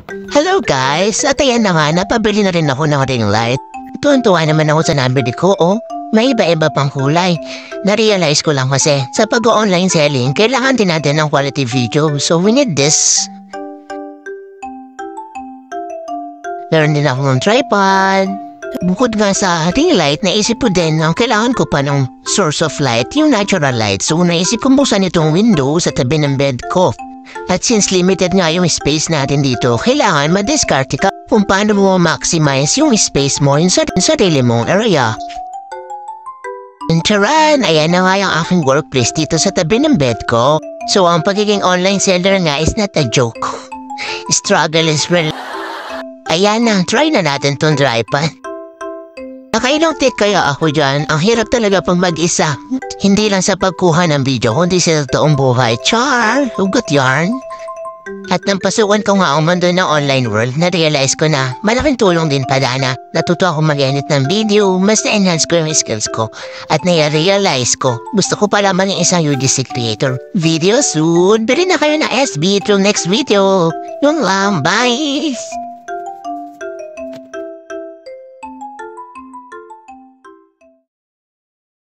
Hello guys! At ayan na nga, napabili na rin ako ng ring light. Tuwan-tuwa naman ako sa nabili ko, oh. May iba-iba pang kulay. Na-realize ko lang kasi, sa pag-online selling, kailangan din natin ng quality video. So we need this. Meron din ako ng tripod. Bukod nga sa ring light, naisip ko din ang kailangan ko pa ng source of light, yung natural light. So naisip ko buksan itong window sa tabi ng bed ko. At since limited nga yung space natin dito, kailangan ma-discard ka kung paano mo maximize yung space mo sa sarili mong area. And charan, ayan na nga yung aking workplace dito sa tabi ng bed ko. So ang pagiging online seller nga is not a joke. Struggle is real. Ayan na, try na natin tong tripod. Nakailang take kaya ako dyan, ang hirap talaga pang mag-isa. Hindi lang sa pagkuha ng video, kundi sa toong buhay. Char! Hugot yarn. At nang pasukan ko nga ang mundo ng online world, na-realize ko na malaking tulong din pala na natuto ako mag-edit ng video, mas na-enhance ko yung skills ko. At na-realize ko, gusto ko pala maging isang UGC creator. Video soon! Bili na kayo na SB till next video. Yun lang, bye!